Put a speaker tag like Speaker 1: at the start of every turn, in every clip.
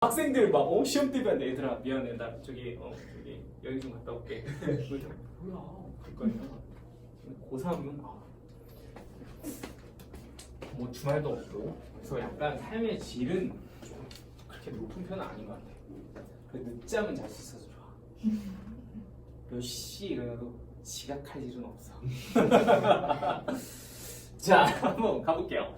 Speaker 1: 학생들 막 시험 대비한데 얘들아 미안해 나 저기 여기 좀 갔다 올게. 뭐야 갈 거야. 고3은 뭐 주말도 없고 그래서 약간 삶의 질은 좀 그렇게 높은 편은 아닌 것 같아. 그 늦잠은 잘 수 있어서 좋아. 몇 시 일어나도 지각할 일은 없어. 자 한번 가볼게요.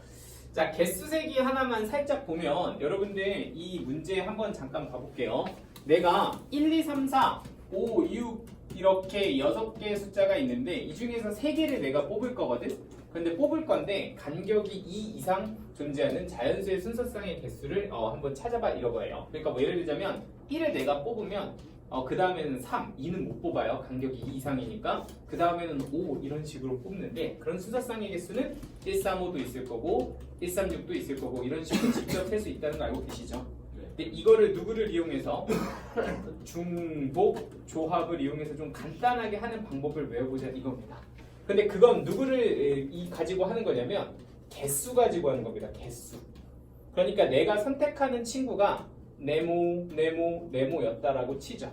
Speaker 1: 자 개수 세기 하나만 살짝 보면 여러분들 이 문제 한번 잠깐 봐볼게요. 내가 1, 2, 3, 4, 5, 6 이렇게 6개의 숫자가 있는데 이 중에서 3개를 내가 뽑을 거거든. 근데 뽑을 건데 간격이 2 이상 존재하는 자연수의 순서상의 개수를 한번 찾아봐 이거예요. 그러니까 뭐 예를 들자면 1을 내가 뽑으면 그 다음에는 3, 2는 못 뽑아요. 간격이 2 이상이니까. 그 다음에는 5 이런 식으로 뽑는데 그런 순서상의 개수는 135도 있을 거고 136도 있을 거고 이런 식으로 직접 셀 수 있다는 거 알고 계시죠? 근데 이거를 누구를 이용해서 중복 조합을 이용해서 좀 간단하게 하는 방법을 외워보자 이겁니다. 근데 그건 누구를 가지고 하는 거냐면 개수 가지고 하는 겁니다. 개수. 그러니까 내가 선택하는 친구가 네모였다라고 치죠.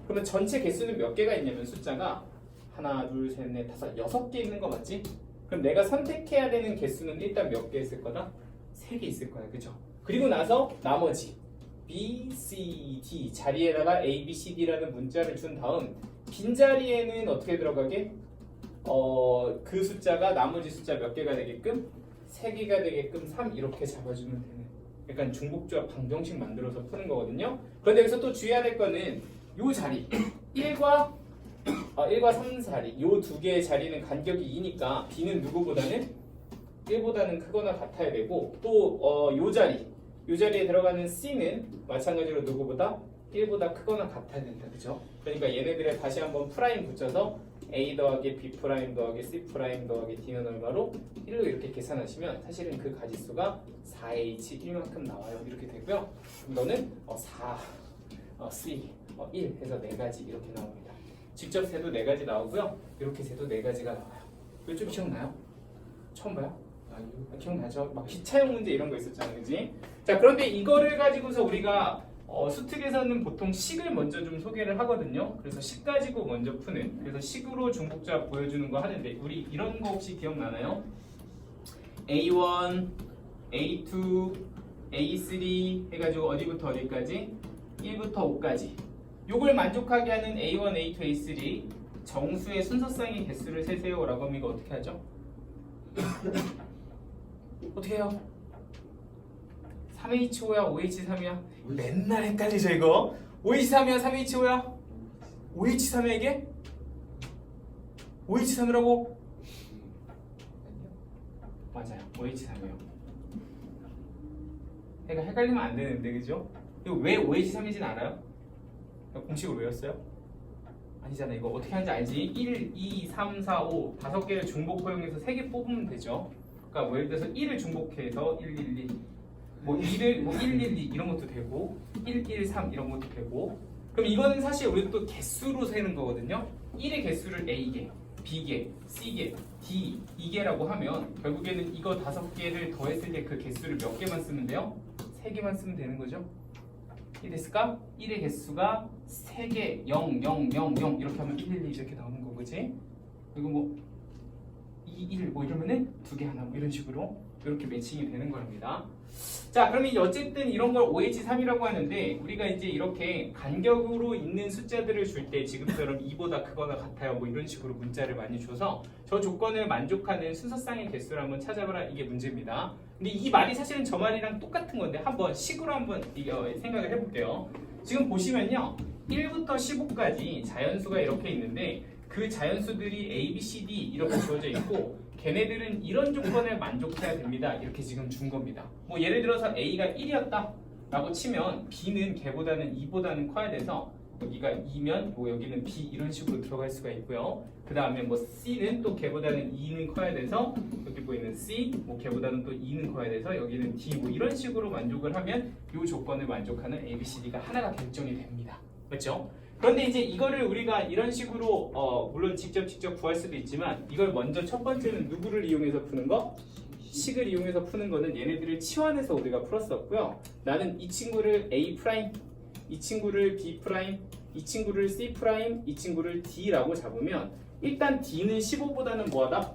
Speaker 1: 그러면 전체 개수는 몇 개가 있냐면 숫자가 하나, 둘, 셋, 넷, 다섯, 6개 있는 거 맞지? 그럼 내가 선택해야 되는 개수는 일단 몇 개 있을 거다? 3개 있을 거야. 그죠? 그리고 나서 나머지 B, C, D 자리에다가 A, B, C, D라는 문자를 준 다음 빈자리에는 어떻게 들어가게? 그 숫자가 나머지 숫자 몇 개가 되게끔 3개가 되게끔 3 이렇게 잡아주면 되는 약간 중복조합 방정식 만들어서 푸는 거거든요. 그런데 여기서 또 주의해야 될 거는 요 자리 1과 3 자리 요 두 개의 자리는 간격이 2니까 B는 누구보다는 1보다는 크거나 같아야 되고 또 요 자리에 들어가는 C는 마찬가지로 누구보다 1보다 크거나 같아야 된다. 그죠? 그러니까 얘네들에 다시 한번 프라임 붙여서 A 더하기 B 프라임 더하기 C 프라임 더하기 D는 얼마로? 1로 이렇게 계산하시면 사실은 그 가지수가 4H 1만큼 나와요. 이렇게 되고요. 그럼 너는 4, C, 1 해서 4가지 이렇게 나옵니다. 직접 세도 4가지 나오고요. 이렇게 세도 4가지가 나와요. 이거 좀 기억나요? 처음 봐요? 기억나죠? 막 기차용 문제 이런 거 있었잖아요. 그지? 자, 그런데 이거를 가지고서 우리가 수특에서는 보통 식을 먼저 좀 소개를 하거든요. 그래서 식 가지고 먼저 푸는 그래서 식으로 중복조합 보여주는 거 하는데 우리 이런 거 혹시 기억나나요? A1, A2, A3 해가지고 어디부터 어디까지? 1부터 5까지 요걸 만족하게 하는 A1, A2, A3 정수의 순서상의 개수를 세세요 라고 하면 이거 어떻게 하죠? 어떻게 해요? 3H5야 5H3이야? 맨날 헷갈리죠 이거? 5H3이야 3H5야? 5H3이야 이게? 5H3이라고? 맞아요 5H3이에요. 그러니까 헷갈리면 안 되는데 그죠? 이거 왜 5H3인지는 알아요? 공식을 외웠어요? 아니잖아. 이거 어떻게 하는지 알지? 1, 2, 3, 4, 5 5개를 중복 허용해서 3개 뽑으면 되죠. 그러니까 뭐 예를 들어서 1을 중복해서 1, 1, 2 뭐 2를 뭐 1, 1, 2 이런 것도 되고 1, 1, 3 이런 것도 되고 그럼 이거는 사실 우리가 또 개수로 세는 거거든요. 1의 개수를 A개, B개, C개, D 2개라고 하면 결국에는 이거 5개를 더했을 때 그 개수를 몇 개만 쓰면 돼요? 3개만 쓰면 되는 거죠. 이 됐을까? 1의 개수가 3개 0, 0, 0, 0 이렇게 하면 1, 1, 2 이렇게 나오는 거 그지? 그리고 뭐 2, 1 뭐 이러면은 2개 하나 뭐 이런 식으로 이렇게 매칭이 되는 겁니다. 자 그러면 어쨌든 이런 걸 OH3이라고 하는데 우리가 이제 이렇게 간격으로 있는 숫자들을 줄 때 지금처럼 2보다 크거나 같아요 뭐 이런 식으로 문자를 많이 줘서 저 조건을 만족하는 순서상의 개수를 한번 찾아봐라 이게 문제입니다. 근데 이 말이 사실은 저 말이랑 똑같은 건데 한번 식으로 한번 생각을 해볼게요. 지금 보시면요 1부터 15까지 자연수가 이렇게 있는데 그 자연수들이 A, B, C, D 이렇게 주어져 있고 걔네들은 이런 조건을 만족해야 됩니다. 이렇게 지금 준 겁니다. 뭐 예를 들어서 A가 1이었다 라고 치면 B는 걔보다는 2보다는 커야 돼서 여기가 2면 뭐 여기는 B 이런 식으로 들어갈 수가 있고요. 그 다음에 뭐 C는 또 걔보다는 2는 커야 돼서 여기 보이는 C 뭐 걔보다는 또 2는 커야 돼서 여기는 D 뭐 이런 식으로 만족을 하면 이 조건을 만족하는 A, B, C, D가 하나가 결정이 됩니다. 그렇죠? 그런데 이제 이거를 우리가 이런 식으로 물론 직접 구할 수도 있지만 이걸 먼저 첫 번째는 누구를 이용해서 푸는 거? 식을 이용해서 푸는 거는 얘네들을 치환해서 우리가 풀었었고요. 나는 이 친구를 A 프라임, 이 친구를 B 프라임, 이 친구를 C 프라임, 이 친구를 D라고 잡으면 일단 D는 15보다는 뭐하다?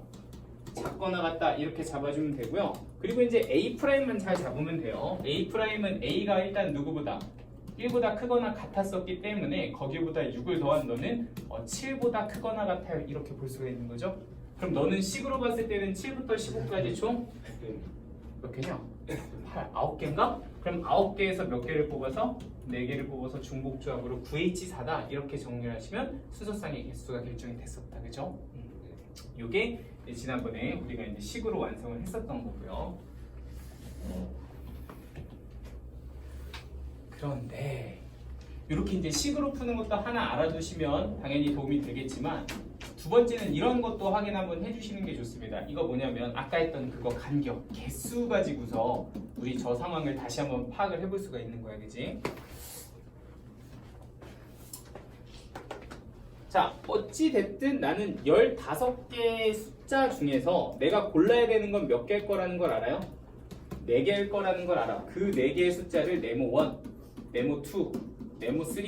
Speaker 1: 작거나 같다 이렇게 잡아주면 되고요. 그리고 이제 A 프라임만 잘 잡으면 돼요. A 프라임은 A가 일단 누구보다 1보다 크거나 같았었기 때문에 거기보다 6을 더한 너는 7보다 크거나 같아요. 이렇게 볼 수가 있는 거죠. 그럼 너는 식으로 봤을 때는 7부터 15까지 총 몇 개냐? 9개인가? 그럼 9개에서 몇 개를 뽑아서 4개를 뽑아서 중복조합으로 9H4다 이렇게 정리를 하시면 순서상의 개수가 결정이 됐었다. 그죠? 요게 지난번에 우리가 이제 식으로 완성을 했었던 거고요. 그런데 이렇게 이제 식으로 푸는 것도 하나 알아두시면 당연히 도움이 되겠지만 두 번째는 이런 것도 확인 한번 해주시는 게 좋습니다. 이거 뭐냐면 아까 했던 그거 간격, 개수 가지고서 우리 저 상황을 다시 한번 파악을 해볼 수가 있는 거야, 그지? 자, 어찌 됐든 나는 15개의 숫자 중에서 내가 골라야 되는 건 몇 개일 거라는 걸 알아요? 4개일 거라는 걸 알아. 그 4개의 숫자를 네모 1, 네모 2, 네모 3,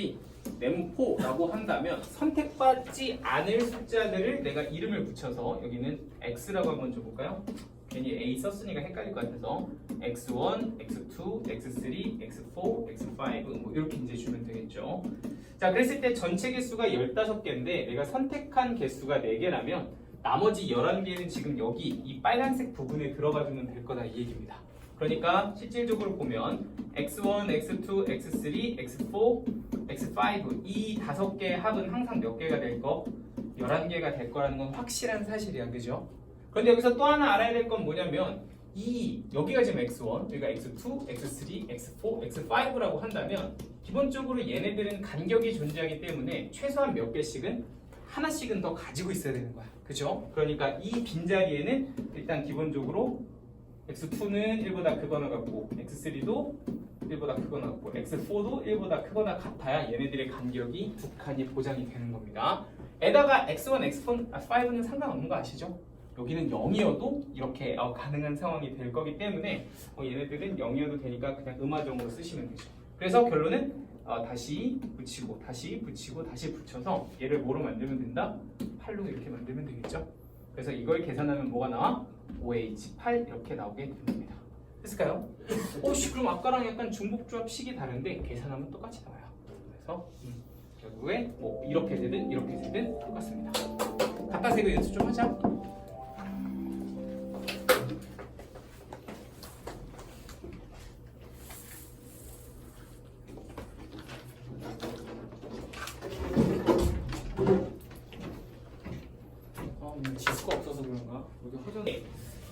Speaker 1: 네모 4라고 한다면 선택받지 않을 숫자들을 내가 이름을 붙여서 여기는 X라고 한번 줘볼까요? 괜히 A 썼으니까 헷갈릴 것 같아서 X1, X2, X3, X4, X5 뭐 이렇게 이제 주면 되겠죠. 자, 그랬을 때 전체 개수가 15개인데 내가 선택한 개수가 4개라면 나머지 11개는 지금 여기 이 빨간색 부분에 들어가주면 될 거다 이 얘기입니다. 그러니까 실질적으로 보면 X1, X2, X3, X4, X5 이 5개의 합은 항상 몇 개가 될 거? 11개가 될 거라는 건 확실한 사실이야. 그죠? 그런데 여기서 또 하나 알아야 될 건 뭐냐면 여기가 지금 X1, 여기가 X2, X3, X4, X5라고 한다면 기본적으로 얘네들은 간격이 존재하기 때문에 최소한 몇 개씩은 하나씩은 더 가지고 있어야 되는 거야. 그죠? 그러니까 이 빈자리에는 일단 기본적으로 X2는 1보다 크거나 같고 X3도 1보다 크거나 같고 X4도 1보다 크거나 같아야 얘네들의 간격이 두 칸이 보장이 되는 겁니다. 에다가 X1, X5는 상관없는 거 아시죠? 여기는 0이어도 이렇게 가능한 상황이 될 거기 때문에 얘네들은 0이어도 되니까 그냥 음화정으로 쓰시면 되죠. 그래서 결론은 다시 붙이고 다시 붙이고 다시 붙여서 얘를 뭐로 만들면 된다? 8로 이렇게 만들면 되겠죠. 그래서 이걸 계산하면 뭐가 나와? 5H8 이렇게 나오게 됩니다. 됐을까요? 그럼 아까랑 약간 중복조합식이 다른데 계산하면 똑같이 나와요. 그래서 결국에 뭐 이렇게 되든 이렇게 되든 똑같습니다. 갖다 세고 연습 좀 하자. 지수가 없어서 그런가? 여기 허전해.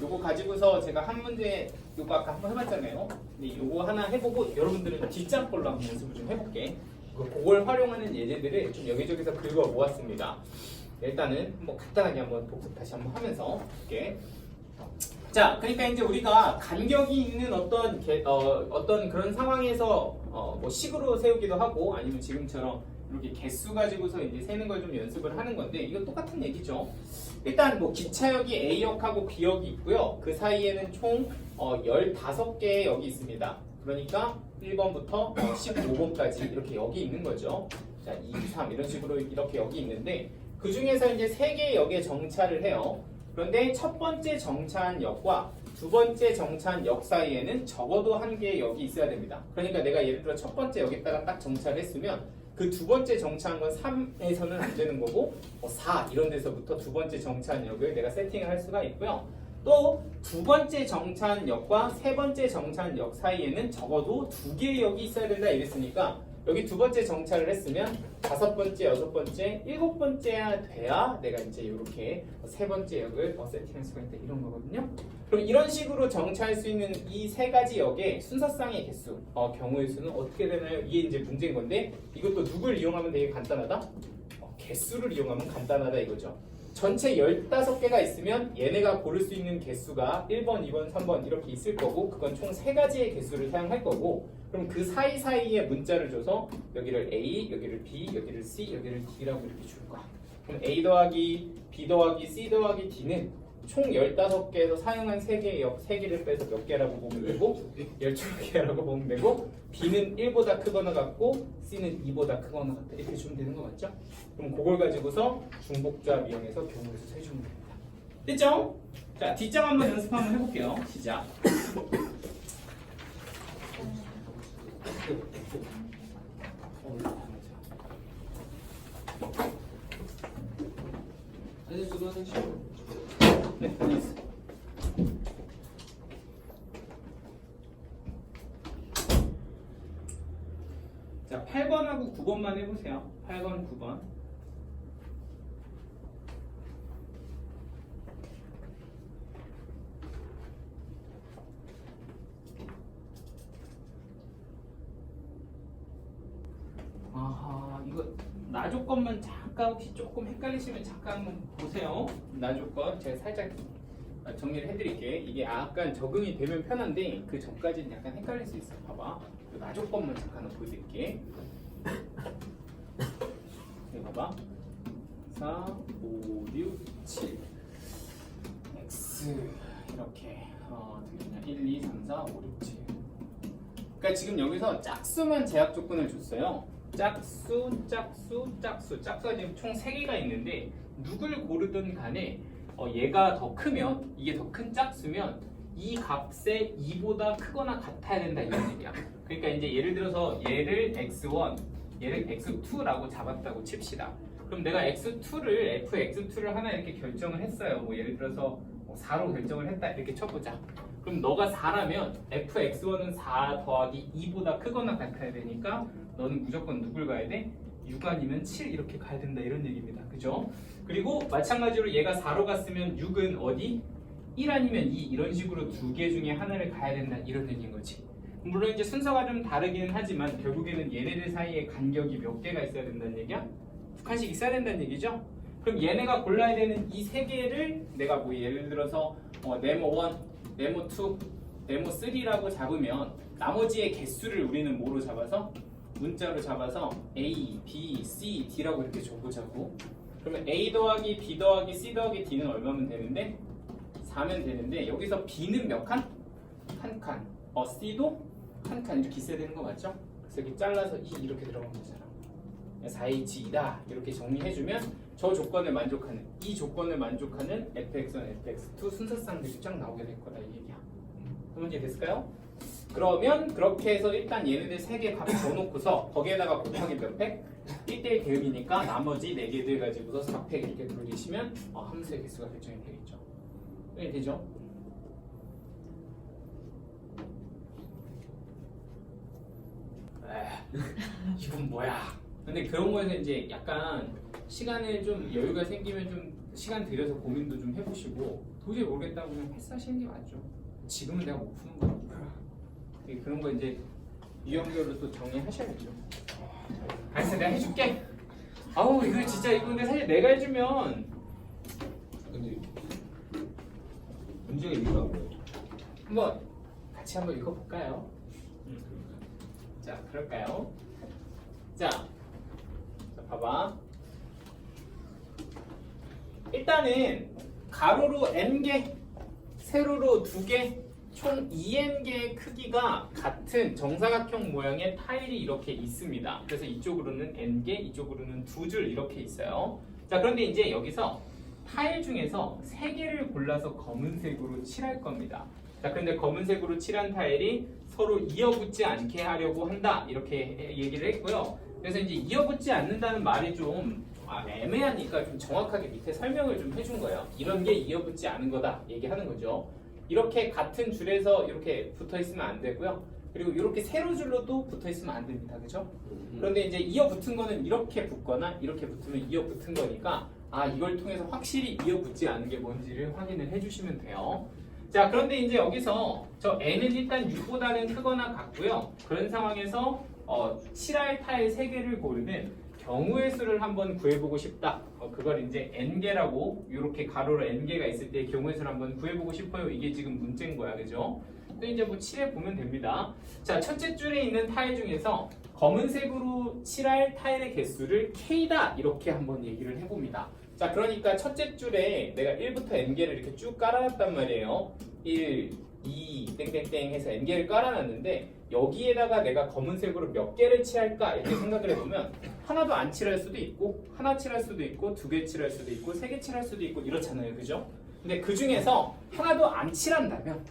Speaker 1: 요거 가지고서 제가 한 문제 요거 아까 한번 해봤잖아요. 근데 요거 하나 해보고 여러분들은 뒷장 걸로 한번 연습을 좀 해볼게. 그걸 활용하는 예제들을 좀 여기저기서 긁어 모았습니다. 일단은 뭐 간단하게 한번 복습 다시 한번 하면서 볼게. 자, 그러니까 이제 우리가 간격이 있는 어떤 그런 상황에서 뭐 식으로 세우기도 하고 아니면 지금처럼 이렇게 개수 가지고서 이제 세는 걸 좀 연습을 하는 건데 이거 똑같은 얘기죠. 일단 뭐 기차역이 A역하고 B역이 있고요. 그 사이에는 총 15개의 역이 있습니다. 그러니까 1번부터 15번까지 이렇게 역이 있는 거죠. 자, 2, 3 이런 식으로 이렇게 역이 있는데 그 중에서 이제 3개의 역에 정차를 해요. 그런데 첫 번째 정차한 역과 두 번째 정차한 역 사이에는 적어도 1개의 역이 있어야 됩니다. 그러니까 내가 예를 들어 첫 번째 역에다가 딱 정차를 했으면 그 두 번째 정차한 건 3에서는 안 되는 거고 4 이런 데서부터 두 번째 정차한 역을 내가 세팅을 할 수가 있고요. 또 두 번째 정차한 역과 세 번째 정차한 역 사이에는 적어도 2개의 역이 있어야 된다 이랬으니까 여기 두 번째 정차를 했으면 5번째, 6번째, 7번째야 돼야 내가 이제 이렇게 세 번째 역을 세팅할 수가 있다 이런 거거든요. 그럼 이런 식으로 정차할 수 있는 이 세 가지 역의 순서상의 개수, 경우의 수는 어떻게 되나요? 이게 이제 문제인 건데 이것도 누굴 이용하면 되게 간단하다? 개수를 이용하면 간단하다 이거죠. 전체 15개가 있으면 얘네가 고를 수 있는 개수가 1번, 2번, 3번 이렇게 있을 거고 그건 총 3가지의 개수를 사용할 거고 그럼 그 사이사이에 문자를 줘서 여기를 A, 여기를 B, 여기를 C, 여기를 D라고 이렇게 줄 거야. 그럼 A 더하기 B 더하기 C 더하기 D는 총 15개에서 사용한 3개를 빼서 몇 개라고 보면 되고 12개라고 보면 되고 B는 1보다 크거나 같고 C는 2보다 크거나 같다 이렇게 주면 되는 거 맞죠? 그럼 그걸 가지고서 중복조합 이용해서 경우에서 세주면 됩니다. 됐죠? 자, 뒷장 한번 연습 한번 해볼게요. 시작. 네, 알겠습니다. 자, 8번하고 9번만 해보세요. 8번, 9번. 아하, 이거 나 조건만 잠깐 혹시 조금 헷갈리시면 잠깐 한번 보세요. 나 조건 제가 살짝 정리를 해드릴게. 이게 약간 적응이 되면 편한데 그 전까지는 약간 헷갈릴 수 있어. 봐봐. 나 조건만 잠깐 보여드릴게. 여기 봐봐. 4, 5, 6, 7 X 이렇게 어떻게 되냐 1, 2, 3, 4, 5, 6, 7 그러니까 지금 여기서 짝수만 제약 조건을 줬어요. 짝수가 지금 총 3개가 있는데 누굴 고르든 간에 얘가 더 크면 이게 더 큰 짝수면 이 값에 2보다 크거나 같아야 된다 이런 얘기야. 그러니까 이제 예를 들어서 얘를 x1, 얘를 x2라고 잡았다고 칩시다. 그럼 내가 x2를 fx2를 하나 이렇게 결정을 했어요. 뭐 예를 들어서 4로 결정을 했다 이렇게 쳐보자. 그럼 너가 4라면 fx1은 4 더하기 2보다 크거나 같아야 되니까 너는 무조건 누굴 가야 돼? 6 아니면 7 이렇게 가야 된다 이런 얘기입니다. 그죠? 그리고 마찬가지로 얘가 4로 갔으면 6은 어디? 1 아니면 2 이런 식으로 2개 중에 하나를 가야 된다 이런 얘기인 거지. 물론 이제 순서가 좀 다르기는 하지만 결국에는 얘네들 사이에 간격이 몇 개가 있어야 된다는 얘기야? 2칸씩 있어야 된다는 얘기죠? 그럼 얘네가 골라야 되는 이 3개를 내가 뭐 예를 들어서 네모 1, 네모 2, 네모 3라고 잡으면 나머지의 개수를 우리는 뭐로 잡아서? 문자로 잡아서 A, B, C, D라고 이렇게 줘보자고. 그러면 A 더하기 B 더하기 C 더하기 D는 얼마면 되는데? 4면 되는데 여기서 B는 몇 칸? 한 칸. C도 한 칸 이렇게 있어야 되는 거 맞죠? 그래서 여기 잘라서 2 이렇게 들어가면 되잖아. 4H이다 이렇게 정리해주면 저 조건을 만족하는 이 조건을 만족하는 fx1, fx2 순서쌍들이 쫙 나오게 될 거다 이 얘기야. 그 문제 됐을까요? 그러면 그렇게 해서 일단 얘네들 3개 값 줘놓고서 거기에다가 곱하기 몇 팩? 1대1 대응이니까 나머지 4개들 가지고서 4팩 이렇게 돌리시면 함수의 개수가 결정이 되겠죠. 네, 되죠? 이건 뭐야? 근데 그런 거에서 이제 약간 시간에 좀 여유가 생기면 좀 시간 들여서 고민도 좀 해보시고 도저히 모르겠다고 그냥 패스하시는 게 맞죠. 지금은 내가 못 푸는 거니까. 그런 거 이제 유형별로 또 정리하셔야죠. 알았어, 내가 해줄게. 아우 이거 진짜 이거 근데 사실 내가 해주면
Speaker 2: 근데 문제가 이유가 뭐예요?
Speaker 1: 한번 같이 한번 읽어볼까요? 자, 그럴까요? 자, 봐봐. 일단은 가로로 n개, 세로로 2개, 총 2n개의 크기가 같은 정사각형 모양의 타일이 이렇게 있습니다. 그래서 이쪽으로는 n개, 이쪽으로는 2줄 이렇게 있어요. 자, 그런데 이제 여기서 타일 중에서 3개를 골라서 검은색으로 칠할 겁니다. 자, 근데 검은색으로 칠한 타일이 서로 이어붙지 않게 하려고 한다 이렇게 얘기를 했고요. 그래서 이제 이어붙지 않는다는 말이 좀 애매하니까 좀 정확하게 밑에 설명을 좀 해준 거예요. 이런 게 이어붙지 않은 거다 얘기하는 거죠. 이렇게 같은 줄에서 이렇게 붙어 있으면 안 되고요. 그리고 이렇게 세로 줄로도 붙어 있으면 안 됩니다. 그죠? 그런데 이제 이어붙은 거는 이렇게 붙거나 이렇게 붙으면 이어붙은 거니까 이걸 통해서 확실히 이어붙지 않은 게 뭔지를 확인을 해주시면 돼요. 자, 그런데 이제 여기서 저 n은 일단 6보다는 크거나 같고요. 그런 상황에서 칠할 타일 3개를 고르는 경우의 수를 한번 구해보고 싶다. 그걸 이제 n개라고 이렇게 가로로 n개가 있을 때 경우의 수를 한번 구해보고 싶어요. 이게 지금 문제인 거야, 그죠? 또 이제 뭐 칠해 보면 됩니다. 자, 첫째 줄에 있는 타일 중에서 검은색으로 칠할 타일의 개수를 k다 이렇게 한번 얘기를 해봅니다. 자, 그러니까 첫째 줄에 내가 1부터 n개를 이렇게 쭉 깔아놨단 말이에요. 1, 2, 땡땡땡 해서 n개를 깔아놨는데 여기에다가 내가 검은색으로 몇 개를 칠할까 이렇게 생각을 해보면 하나도 안 칠할 수도 있고 하나 칠할 수도 있고 두 개 칠할 수도 있고 세 개 칠할 수도 있고 이렇잖아요. 그죠? 근데 그 중에서 하나도 안 칠한다면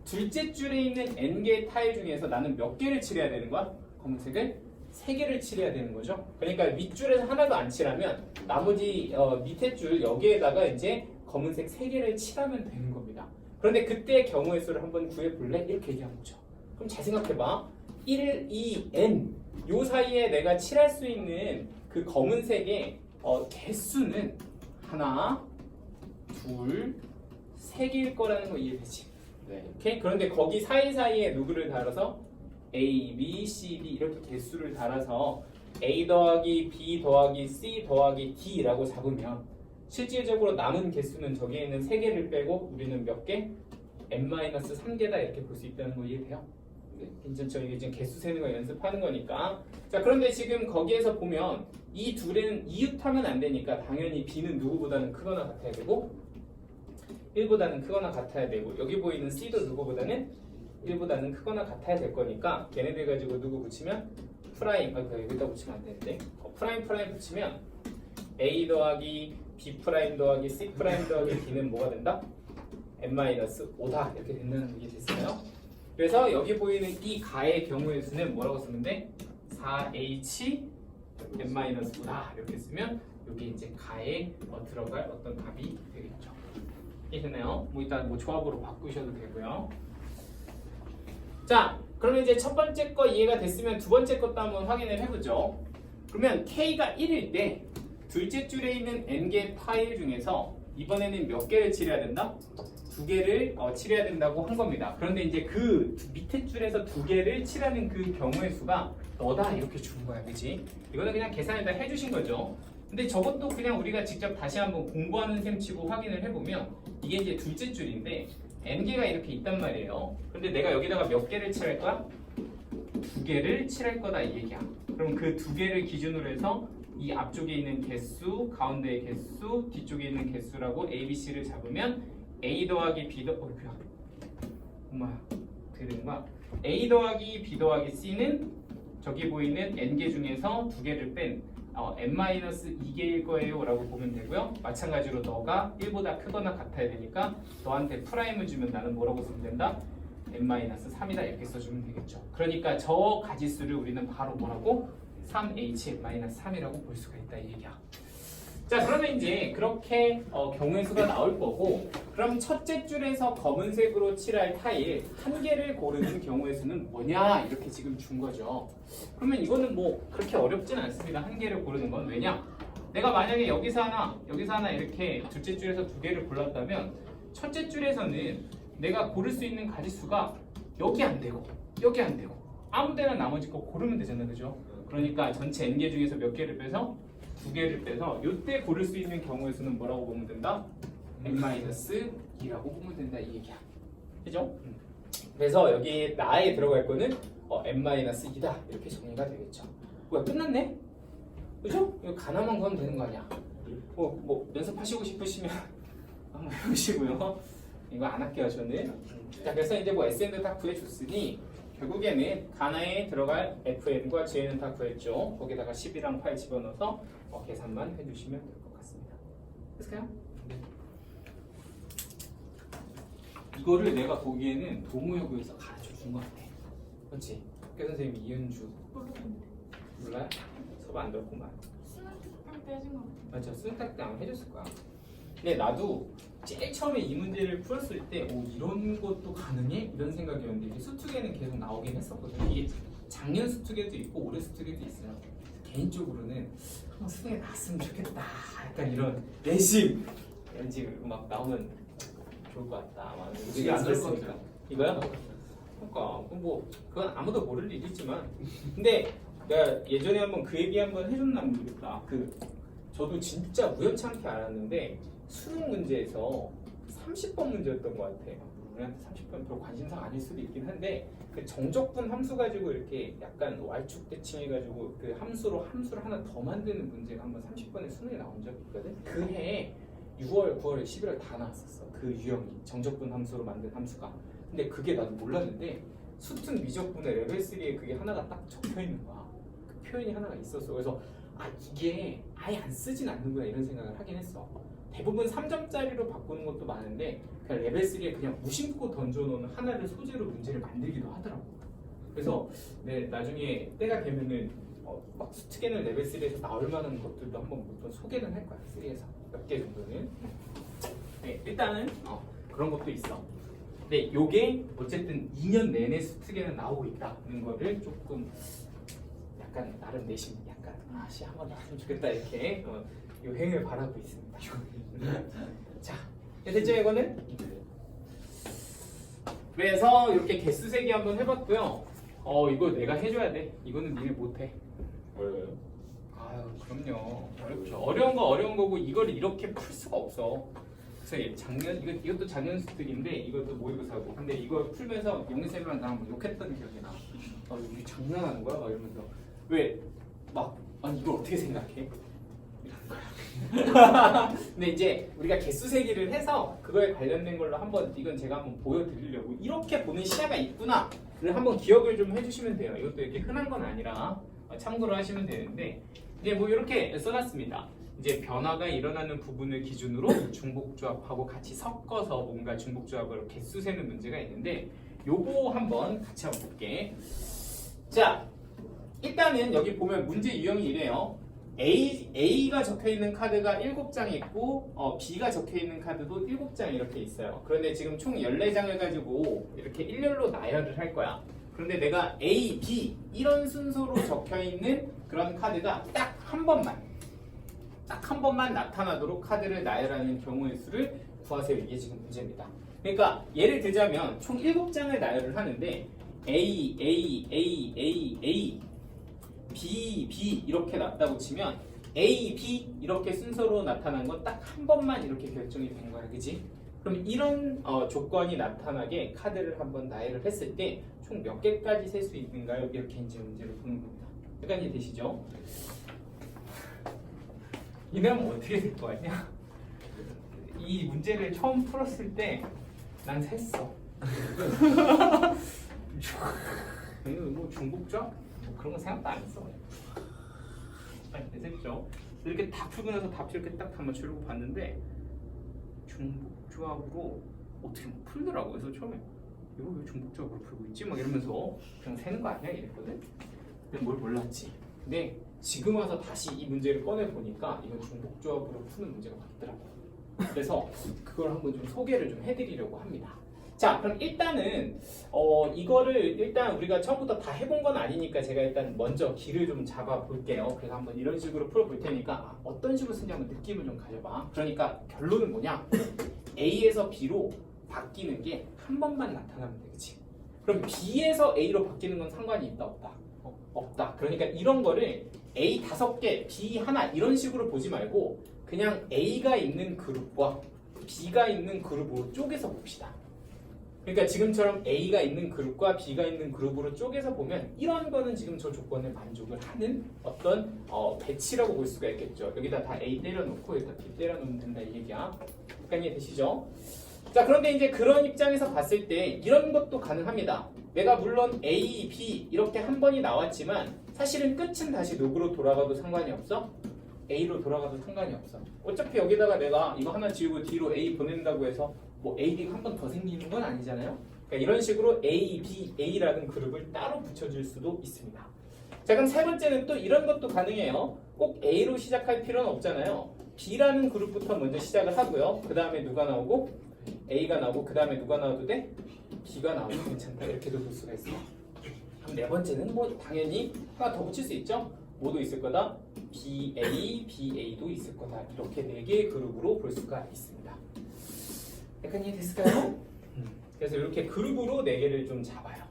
Speaker 1: 둘째 줄에 있는 n개의 타일 중에서 나는 몇 개를 칠해야 되는 거야? 검은색을 3개를 칠해야 되는 거죠. 그러니까 윗줄에서 하나도 안 칠하면 나머지 밑에 줄 여기에다가 이제 검은색 3개를 칠하면 되는 겁니다. 그런데 그때 경우의 수를 한번 구해볼래? 이렇게 얘기한 거죠. 그럼 잘 생각해봐. 1, 2, n 요 사이에 내가 칠할 수 있는 그 검은색의 개수는 하나, 둘, 3개일 거라는 거 이해되지?
Speaker 2: 네.
Speaker 1: 오케이? 그런데 거기 사이사이에 누구를 달아서 A, B, C, D 이렇게 개수를 달아서 A 더하기 B 더하기 C 더하기 D라고 잡으면 실질적으로 남은 개수는 저기에 있는 3개를 빼고 우리는 몇 개? n-3개다 이렇게 볼 수 있다는 거 이해돼요?
Speaker 2: 네.
Speaker 1: 괜찮죠? 이게 지금 개수 세는 거 연습하는 거니까. 자, 그런데 지금 거기에서 보면 이 둘은 이웃하면 안 되니까 당연히 B는 누구보다는 크거나 같아야 되고 1보다는 크거나 같아야 되고 여기 보이는 C도 누구보다는 1보다는 크거나 같아야 될 거니까 걔네들 가지고 누구 붙이면 프라임, 여기다 붙이면 안 되는데 프라임 붙이면 A 더하기 B 프라임 더하기 C 프라임 더하기 D는 뭐가 된다? n-5다 이렇게 된다는 게 됐어요. 그래서 여기 보이는 이 가의 경우의 수는 뭐라고 쓰면 돼? 4h n-5다 이렇게 쓰면 여기 이제 가에 들어갈 어떤 답이 되겠죠. 이해되나요? 뭐 일단 뭐 조합으로 바꾸셔도 되고요. 자, 그러면 이제 첫 번째 거 이해가 됐으면 두 번째 것도 한번 확인을 해보죠. 그러면 K가 1일 때 둘째 줄에 있는 n개 파일 중에서 이번에는 몇 개를 칠해야 된다? 2개를 칠해야 된다고 한 겁니다. 그런데 이제 그 밑에 줄에서 2개를 칠하는 그 경우의 수가 너다 이렇게 주는 거야, 그지? 이거는 그냥 계산을 다 해주신 거죠. 근데 저것도 그냥 우리가 직접 다시 한번 공부하는 셈 치고 확인을 해보면 이게 이제 둘째 줄인데 n개가 이렇게 있단 말이에요. 근데 내가 여기다가 몇 개를 칠할 거야? 2개를 칠할 거다 이 얘기야. 그럼 그 2개를 기준으로 해서 이 앞쪽에 있는 개수, 가운데의 개수, 뒤쪽에 있는 개수라고 A, B, C를 잡으면 A 더하기 B 더하기 엄마야 어떻게 되는 거야? A 더하기 B 더하기 C는 저기 보이는 n개 중에서 2개를 뺀 n-2개일 거예요 라고 보면 되고요. 마찬가지로 너가 1보다 크거나 같아야 되니까 너한테 프라임을 주면 나는 뭐라고 쓰면 된다? n-3이다 이렇게 써주면 되겠죠. 그러니까 저 가지수를 우리는 바로 뭐라고? 3h-3이라고 볼 수가 있다 이 얘기야. 자, 그러면 이제 그렇게 경우의 수가 나올 거고, 그럼 첫째 줄에서 검은색으로 칠할 타일 한 개를 고르는 경우의 수는 뭐냐 이렇게 지금 준 거죠. 그러면 이거는 뭐 그렇게 어렵진 않습니다. 한 개를 고르는 건. 왜냐? 내가 만약에 여기서 하나 이렇게 둘째 줄에서 2개를 골랐다면 첫째 줄에서는 내가 고를 수 있는 가지수가 여기 안 되고 여기 안 되고 아무 데나 나머지 거 고르면 되잖아요, 그죠? 그러니까 전체 n개 중에서 몇 개를 빼서 2개를 빼서 이때 고를 수 있는 경우의 수는 뭐라고 보면 된다? n-2라고 보면 된다 이 얘기야. 그죠? 그래서 여기 나에 들어갈 거는 n-2다 이렇게 정리가 되겠죠. 뭐야, 끝났네? 그죠? 이거 가나만 구하면 되는 거 아니야? 뭐 연습하시고 싶으시면 한번 해보시고요. 이거 안 할게요 저는. 자, 그래서 이제 뭐 SN도 다 구해줬으니 결국에는 가나에 들어갈 FN과 GN은 다 구했죠. 거기다가 10이랑 8 집어넣어서 계산만 해주시면 될 것 같습니다. 됐을까요? 네. 이거를 내가 보기에는 도모여고에서 가르쳐 준 것 같아. 그렇지? 학교 선생님 이은주. 몰라요? 수업 안 들었구만.
Speaker 3: 수능 때 해준 거 같아요.
Speaker 1: 맞죠? 수능탁 때 아마 해줬을 거야. 근데 나도 제일 처음에 이 문제를 풀었을 때 이런 것도 가능해? 이런 생각이었는데 이게 수특에는 계속 나오긴 했었거든요. 이게 작년 수특에도 있고 올해 수특에도 있어요. 개인적으로는 한번 수능에 나왔으면 좋겠다. 약간 이런 내심 왠지 막 나오면 좋을 것 같다. 막
Speaker 2: 이게 안 될 것
Speaker 1: 있으니까.
Speaker 2: 같아요.
Speaker 1: 이거요? 그러니까 뭐 그건 아무도 모를 일이지만 근데 내가 예전에 한번 그 얘기 한번 해줬나 모르겠다. 저도 진짜 우연찮게 알았는데 수능 문제에서 30번 문제였던 것 같아요. 우리한테 30분 별로 관심사가 아닐 수도 있긴 한데 그 정적분 함수 가지고 이렇게 약간 y축 대칭해가지고 그 함수를 하나 더 만드는 문제가 한번 30번에 수능에 나온 적이 있거든. 그 해에 6월, 9월, 11월 다 나왔었어. 그 유형이 정적분 함수로 만든 함수가. 근데 그게 나도 몰랐는데 수특 미적분의 레벨 3에 그게 하나가 딱 적혀 있는 거야. 그 표현이 하나가 있었어. 그래서 아 이게 아예 안 쓰진 않는구나 이런 생각을 하긴 했어. 대부분 3점짜리로 바꾸는 것도 많은데 그냥 레벨 3에 그냥 무심코 던져놓는 하나를 소재로 문제를 만들기도 하더라고. 그래서 네, 나중에 때가 되면은 막 수특에는 레벨 3에서 나올 만한 것들도 한번 몇 번 소개는 할 거야. 3에서 몇 개 정도는. 네, 일단은 그런 것도 있어. 근데 요게 어쨌든 2년 내내 수특에는 나오고 있다는 거를 조금 약간 나름 내심 약간 시 한번 나왔으면 좋겠다 이렇게 요행을 바라고 있습니다. 자, 됐죠 이거는? 그래서 이렇게 개수 세기 한번 해봤고요. 이거 내가 해줘야 돼. 이거는 니네 못해.
Speaker 2: 어려워요?
Speaker 1: 아유 그럼요. 어렵죠. 어려운 거고 이걸 이렇게 풀 수가 없어. 그래서 작년 이것도 작년 수특인데 이것도 모의고사고. 근데 이거 풀면서 영희쌤이랑 나랑 뭐 욕했던 기억이 나. 이게 장난하는 거야? 막 이러면서 왜 막 아니 이걸 어떻게 생각해? 이런 거야. 근데 이제 우리가 개수 세기를 해서 그거에 관련된 걸로 한번 이건 제가 한번 보여드리려고 이렇게 보는 시야가 있구나를 한번 기억을 좀 해주시면 돼요. 이것도 이렇게 흔한 건 아니라 참고로 하시면 되는데 이제 뭐 이렇게 써놨습니다. 이제 변화가 일어나는 부분을 기준으로 중복조합하고 같이 섞어서 뭔가 중복조합으로 개수 세는 문제가 있는데 요거 한번 같이 한번 볼게. 자, 일단은 여기 보면 문제 유형이 이래요. A가 적혀있는 카드가 7장 있고 B가 적혀있는 카드도 7장 이렇게 있어요. 그런데 지금 총 14장을 가지고 이렇게 일렬로 나열을 할 거야. 그런데 내가 A, B 이런 순서로 적혀있는 그런 카드가 딱 한 번만 나타나도록 카드를 나열하는 경우의 수를 구하세요. 이게 지금 문제입니다. 그러니까 예를 들자면 총 7장을 나열을 하는데 A, A, A, A, A B, B 이렇게 났다고 치면 A, B 이렇게 순서로 나타난 건 딱 한 번만 이렇게 결정이 된 거야, 그지? 그럼 이런 조건이 나타나게 카드를 한번 나열을 했을 때 총 몇 개까지 셀 수 있는가요? 이렇게 이제 문제를 푸는 겁니다. 여기까지 이해되시죠? 이러면 어떻게 될 거 같냐? 이 문제를 처음 풀었을 때 난 셌어. 이거 뭐 중복조합? 뭐 그런 거 생각도 안 했어. 됐죠? 이렇게 다 풀고 나서 답지 이렇게 딱 한번 주려고 봤는데 중복조합으로 어떻게 못 풀더라고. 그래서 처음에 이거 왜 중복조합으로 풀고 있지? 막 이러면서 그냥 세는 거 아니야? 이랬거든. 근데 뭘 몰랐지. 근데 지금 와서 다시 이 문제를 꺼내 보니까 이건 중복조합으로 푸는 문제가 맞더라고. 그래서 그걸 한번 좀 소개를 좀 해드리려고 합니다. 자, 그럼 일단은 이거를 일단 우리가 처음부터 다 해본 건 아니니까 제가 일단 먼저 길을 좀 잡아 볼게요. 그래서 한번 이런 식으로 풀어 볼 테니까 어떤 식으로 쓰냐 한번 느낌을 좀 가져봐. 그러니까 결론은 뭐냐? A에서 B로 바뀌는 게 한 번만 나타나면 되겠지. 그럼 B에서 A로 바뀌는 건 상관이 있다 없다? 없다. 그러니까 이런 거를 A 5개, B 하나 이런 식으로 보지 말고 그냥 A가 있는 그룹과 B가 있는 그룹으로 쪼개서 봅시다. 그러니까 지금처럼 A가 있는 그룹과 B가 있는 그룹으로 쪼개서 보면 이런 거는 지금 저 조건에 만족을 하는 어떤 배치라고 볼 수가 있겠죠. 여기다 다 A 때려놓고 여기다 B 때려놓으면 된다 이 얘기야. 약간 이해되시죠? 자, 그런데 이제 그런 입장에서 봤을 때 이런 것도 가능합니다. 내가 물론 A, B 이렇게 한 번이 나왔지만 사실은 끝은 다시 녹으로 돌아가도 상관이 없어? A로 돌아가도 상관이 없어. 어차피 여기다가 내가 이거 하나 지우고 D로 A 보낸다고 해서 뭐 A, B가 한 번 더 생기는 건 아니잖아요. 그러니까 이런 식으로 A, B, A라는 그룹을 따로 붙여줄 수도 있습니다. 자, 그럼 세 번째는 또 이런 것도 가능해요. 꼭 A로 시작할 필요는 없잖아요. B라는 그룹부터 먼저 시작을 하고요. 그 다음에 누가 나오고? A가 나오고 그 다음에 누가 나와도 돼? B가 나오면 괜찮다. 이렇게도 볼 수가 있어요. 그럼 네 번째는 뭐 당연히 하나 더 붙일 수 있죠? 뭐도 있을 거다? BA, BA도 있을 거다. 이렇게 4개의 그룹으로 볼 수가 있습니다. 약간 이해됐을까요? 그래서 이렇게 그룹으로 4개를 좀 잡아요.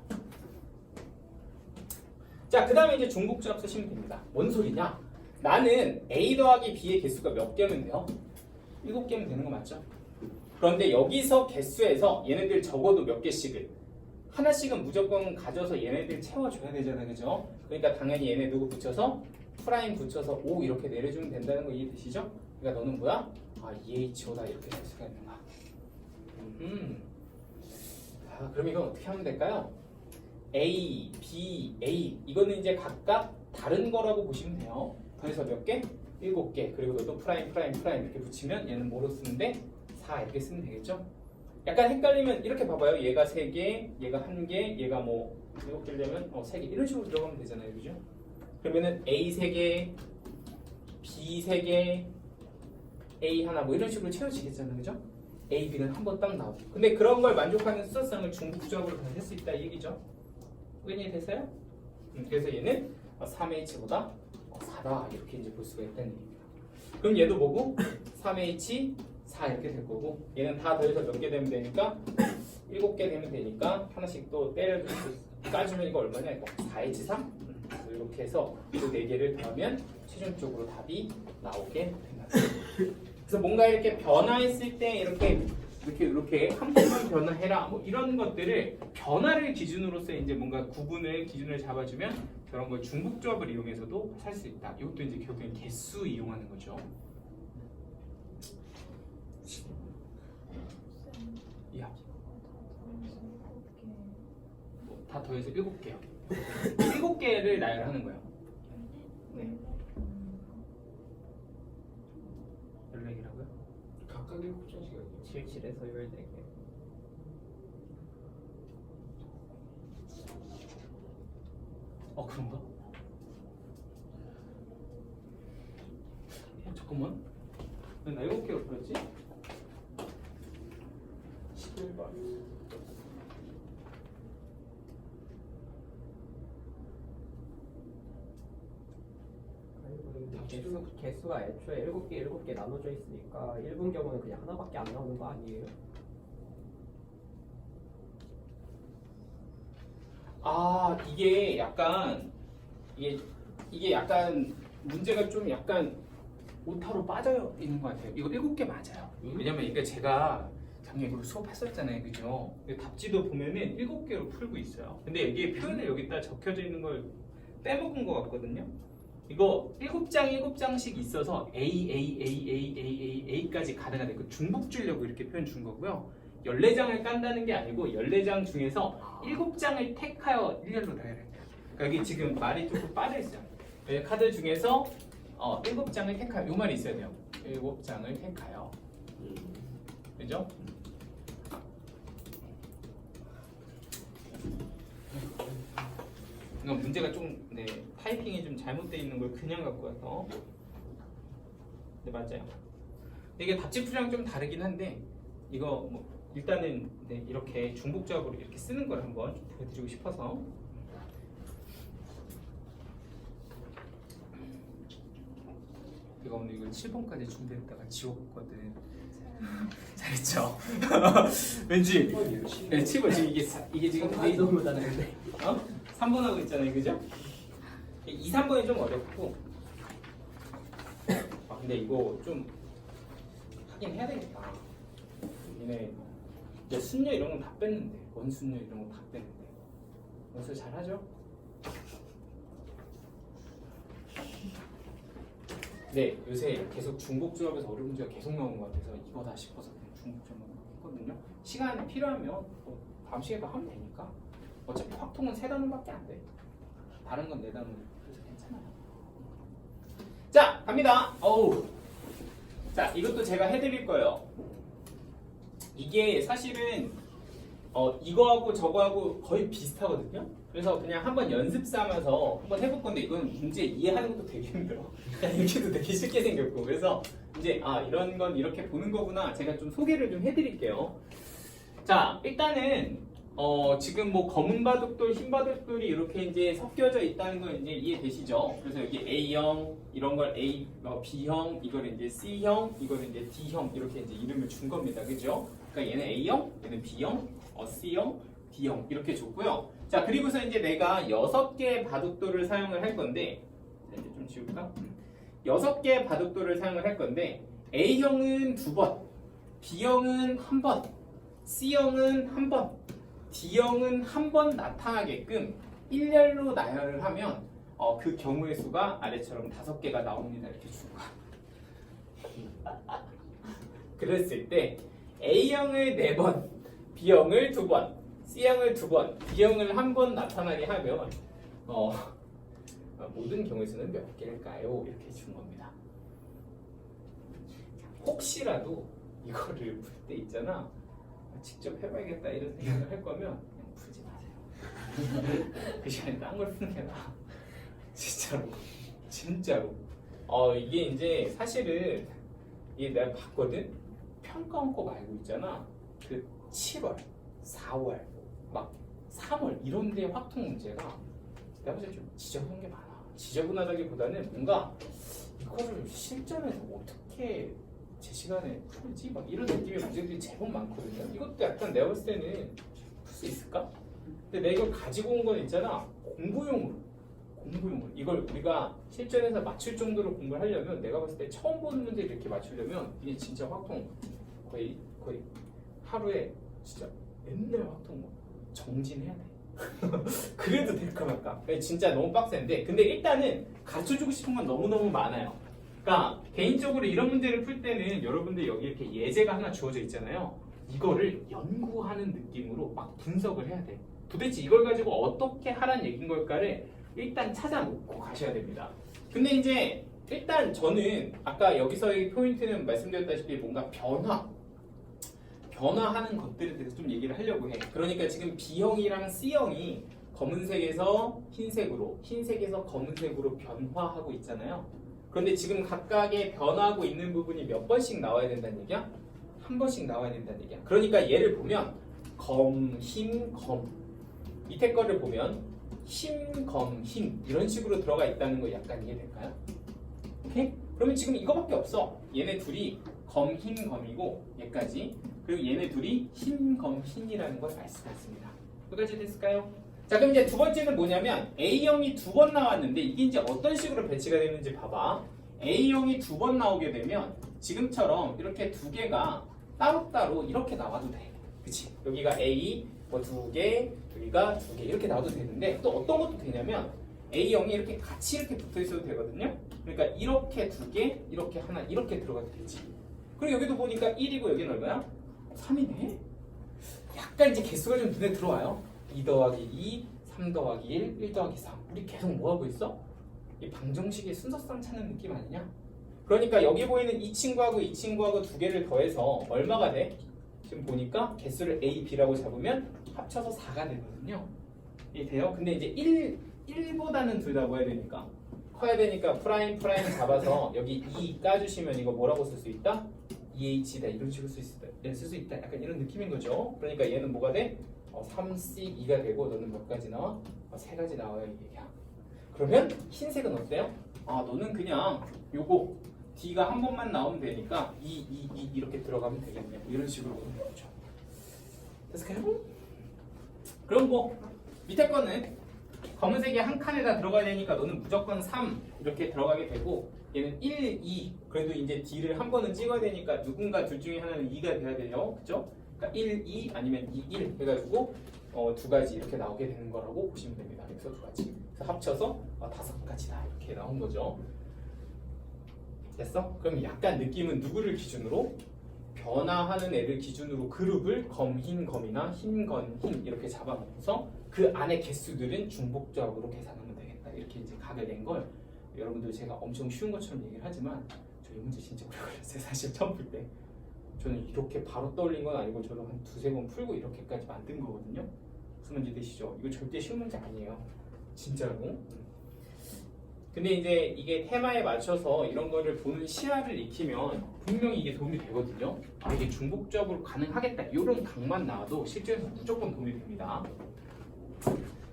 Speaker 1: 자, 그 다음에 이제 중복조합 쓰시면 됩니다. 뭔 소리냐? 나는 A 더하기 B의 개수가 몇 개면 돼요? 7개면 되는 거 맞죠? 그런데 여기서 개수에서 얘네들 적어도 몇 개씩을 하나씩은 무조건 가져서 얘네들 채워줘야 되잖아, 그죠? 그러니까 당연히 얘네 누구 붙여서 프라임 붙여서 5 이렇게 내려주면 된다는 거 이해되시죠? 그러니까 너는 뭐야? 아, EHO다 이렇게 될 수가 있는 거야. 그럼 이건 어떻게 하면 될까요? A, B, A 이거는 이제 각각 다른 거라고 보시면 돼요. 그래서 몇 개? 7개. 그리고 너도 프라임 이렇게 붙이면 얘는 뭐로 쓰는데? 4 이렇게 쓰면 되겠죠? 약간 헷갈리면 이렇게 봐봐요. 얘가 3개, 얘가 1개, 얘가 뭐 7개려면 3개 이런 식으로 들어가면 되잖아요. 그죠? 그러면은 A 3개, B 3개, A 하나 뭐 이런 식으로 채워지겠잖아요. 그죠? A, B는 한 번 딱 나오고. 근데 그런 걸 만족하는 수소성을 중복조합으로 다 할 수 있다 이 얘기죠. 이해가 됐어요? 그래서 얘는 3H보다 4다 이렇게 이제 볼 수가 있다는 얘기입니다. 그럼 얘도 뭐고? 3H 4 이렇게 될 거고 얘는 다 더해서 몇 개 되면 되니까 7개 되면 되니까 하나씩 또 때를 까주면 이거 얼마냐 이거 4H3 이렇게 해서 그 4개를 더하면 최종적으로 답이 나오게 된다. 그래서 뭔가 이렇게 변화했을 때 이렇게 한 번만 변화해라 뭐 이런 것들을 변화를 기준으로서 이제 뭔가 기준을 잡아주면 그런 걸 중복조합을 이용해서도 살 수 있다. 이것도 이제 결국엔 개수 이용하는 거죠. 야, 다 더해서 7개요. 7개를 나열하는 거예요. 네. 14개라고요?
Speaker 2: 각각 7장씩이요.
Speaker 4: 77에서 14개.
Speaker 1: 그런가? 잠깐만. 왜 나 7개로 풀었지? 11번.
Speaker 4: 개수가 애초에 7개 나눠져 있으니까 1분 경우는 그냥 하나밖에 안 나오는 거 아니에요?
Speaker 1: 이게 약간 이게 약간 문제가 좀 약간 오타로 빠져 있는 것 같아요. 이거 7개 맞아요. 왜냐면 이게 제가 작년에 이거 수업했었잖아요, 그죠? 답지도 보면은 7개로 풀고 있어요. 근데 여기 표현을 여기다 적혀져 있는 걸 빼먹은 것 같거든요. 이거 7장씩 있어서 A까지 가능하다. 그 중복 주려고 이렇게 표현 준 거고요. 14장을 깐다는 게 아니고 14장 중에서 7장을 택하여 일렬로 나열해요. 그러니까 여기 지금 말이 조금 빠져 있어요. 카드 중에서 7장을 택하여 이 말이 있어야 돼요. 7장을 택하여. 그죠? 그러니까 문제가 좀 타이핑이 좀 잘못되어 있는 걸 그냥 갖고 와서 네 맞아요. 이게 답지풀이랑 좀 다르긴 한데 이거 뭐 일단은 이렇게 중복조합으로 이렇게 쓰는 걸 한번 보여드리고 싶어서 제가 오늘 이걸 7번까지 준비했다가 지웠거든. 잘했죠? 왠지 7번 지금 이게 지금
Speaker 4: 너무 다른데.
Speaker 1: 3번 하고 있잖아요, 그죠? 2, 3번이 좀 어렵고 근데 이거 좀 하긴 해야 되겠다. 얘네 이제 순녀 이런 건 다 뺐는데 원순녀 이런 건 다 뺐는데 원수 잘하죠? 네, 요새 계속 중복조합에서 어려운 문제가 계속 나오는 것 같아서 이거다 싶어서 그냥 중복조합만 했거든요. 시간 필요하면 뭐 다음 시간에 하면 되니까 어차피 확통은 3단원밖에 안 돼. 다른 건 4단원 그래서 괜찮아요. 자, 갑니다. 자, 이것도 제가 해드릴 거예요. 이게 사실은 이거하고 저거하고 거의 비슷하거든요. 그래서 그냥 한번 연습 삼아서 한번 해볼 건데 이건 문제 이해하는 것도 되게 힘들어. 이렇게도 되게 쉽게 생겼고 그래서 이제 이런 건 이렇게 보는 거구나. 제가 좀 소개를 좀 해드릴게요. 자, 일단은 지금 뭐 검은 바둑돌, 흰 바둑돌이 이렇게 이제 섞여져 있다는 건 이제 이해되시죠? 그래서 여기 A형 이런 걸 B형, 이걸 이제 C형, 이걸 이제 D형 이렇게 이제 이름을 준 겁니다, 그죠? 그러니까 얘는 A형, 얘는 B형, C형, D형 이렇게 줬고요. 자, 그리고서 이제 내가 6개의 바둑돌을 사용을 할 건데 이제 좀 지울까? 6개의 바둑돌을 사용을 할 건데 A형은 2번, B형은 한 번, C형은 한 번, D형은 한 번 나타나게끔 일렬로 나열을 하면 그 경우의 수가 아래처럼 5개가 나옵니다. 이렇게 준 거야. 그랬을 때 A형을 4번, B형을 2번, C형을 2번, D형을 한 번 나타나게 하면 모든 경우의 수는 몇 개일까요? 이렇게 준 겁니다. 혹시라도 이거를 풀 때 있잖아, 직접 해봐야겠다 이런 생각을 할 거면 그냥 풀지 마세요. 그 시간에 딴 걸 푸는 게 나아. 진짜로. 이게 이제 사실은 이게 내가 봤거든. 평가원 거 말고 있잖아. 그 7월, 4월, 막 3월 이런 데 확통 문제가 내가 봤을 때 좀 지저분한 게 많아. 지저분하다기보다는 뭔가 이거를 실전에서 어떻게 제 시간에 풀지? 막 이런 느낌의 문제들이 제법 많거든요. 이것도 약간 내가 봤을 때는 풀 수 있을까? 근데 내가 이걸 가지고 온 건 있잖아. 공부용으로. 이걸 우리가 실전에서 맞출 정도로 공부를 하려면 내가 봤을 때 처음 보는 문제를 이렇게 맞추려면 이게 진짜 확통 거의 하루에 진짜 맨날 확통 정진해야 돼. 그래도 될까 말까. 진짜 너무 빡센데, 근데 일단은 가르쳐주고 싶은 건 너무너무 많아요. 그러니까 개인적으로 이런 문제를 풀 때는 여러분들 여기 이렇게 예제가 하나 주어져 있잖아요. 이거를 연구하는 느낌으로 막 분석을 해야 돼. 도대체 이걸 가지고 어떻게 하라는 얘기인 걸까를 일단 찾아놓고 가셔야 됩니다. 근데 이제 일단 저는 아까 여기서의 포인트는 말씀드렸다시피 뭔가 변화하는 것들에 대해서 좀 얘기를 하려고 해. 그러니까 지금 B형이랑 C형이 검은색에서 흰색으로, 흰색에서 검은색으로 변화하고 있잖아요. 그런데 지금 각각의 변화하고 있는 부분이 몇 번씩 나와야 된다는 얘기야? 한 번씩 나와야 된다는 얘기야. 그러니까 얘를 보면 검, 흰, 검. 밑에 거를 보면 흰, 검, 흰 이런 식으로 들어가 있다는 거 약간 이해될까요? 오케이? 그러면 지금 이거밖에 없어. 얘네 둘이 검, 흰, 검이고 얘까지. 그리고 얘네 둘이 흰, 검, 흰이라는 걸 알 수가 있습니다. 여기까지 됐을까요? 자, 그럼 이제 두 번째는 뭐냐면 A형이 2번 나왔는데 이게 이제 어떤 식으로 배치가 되는지 봐봐. A형이 2번 나오게 되면 지금처럼 이렇게 두 개가 따로따로 이렇게 나와도 돼. 그치? 여기가 A 뭐 2개, 여기가 2개 이렇게 나와도 되는데 또 어떤 것도 되냐면 A형이 이렇게 같이 이렇게 붙어 있어도 되거든요. 그러니까 이렇게 2개, 이렇게 하나, 이렇게 들어가도 되지. 그리고 여기도 보니까 1이고 여기는 얼마야? 3이네? 약간 이제 개수가 좀 눈에 들어와요. 2 더하기 2, 3 더하기 1, 1 더하기 3. 우리 계속 뭐 하고 있어? 이 방정식의 순서상 찾는 느낌 아니냐? 그러니까 여기 보이는 이 친구하고 이 친구하고 두 개를 더해서 얼마가 돼? 지금 보니까 개수를 A, B라고 잡으면 합쳐서 4가 되거든요. 이게 돼요? 근데 이제 1보다는 둘 다 뭐 해야 되니까? 커야 되니까 프라임 잡아서 여기 2 까주시면 이거 뭐라고 쓸 수 있다? 2H다 이런 식으로 쓸 수 있다. 약간 이런 느낌인 거죠. 그러니까 얘는 뭐가 돼? 3C 2가 되고 너는 몇 가지 나와? 3가지 나와요 이 얘기야. 그러면 흰색은 어때요? 너는 그냥 요거 D가 한 번만 나오면 되니까 2 이렇게 들어가면 되겠네. 이런 식으로 보는 거죠. 됐을까요? 그럼 뭐 밑에 거는 검은색이 한 칸에다 들어가야 되니까 너는 무조건 3 이렇게 들어가게 되고 얘는 1, 2 그래도 이제 D를 한 번은 찍어야 되니까 누군가 둘 중에 하나는 2가 돼야 돼요. 그죠? 그러니까 1, 2 아니면 2, 1 해가지고 두 가지 이렇게 나오게 되는 거라고 보시면 됩니다. 여기서 두 가지. 그래서 합쳐서 5가지다 이렇게 나온 거죠. 됐어? 그럼 약간 느낌은 누구를 기준으로? 변화하는 애를 기준으로 그룹을 검, 흰, 검이나 흰, 검, 흰 이렇게 잡아놓고서 그 안에 개수들은 중복적으로 계산하면 되겠다. 이렇게 이제 가게 된 걸 여러분들 제가 엄청 쉬운 것처럼 얘기를 하지만 저 이 문제 진짜 오래 걸렸어요. 사실 처음 풀 때. 저는 이렇게 바로 떠올린 건 아니고 저도 한 2-3번 풀고 이렇게까지 만든 거거든요. 무슨 문제 되시죠? 이거 절대 쉬운 문제 아니에요. 진짜로. 근데 이제 이게 테마에 맞춰서 이런 거를 보는 시야를 익히면 분명히 이게 도움이 되거든요. 이게 중복적으로 가능하겠다. 이런 각만 나와도 실제로 무조건 도움이 됩니다.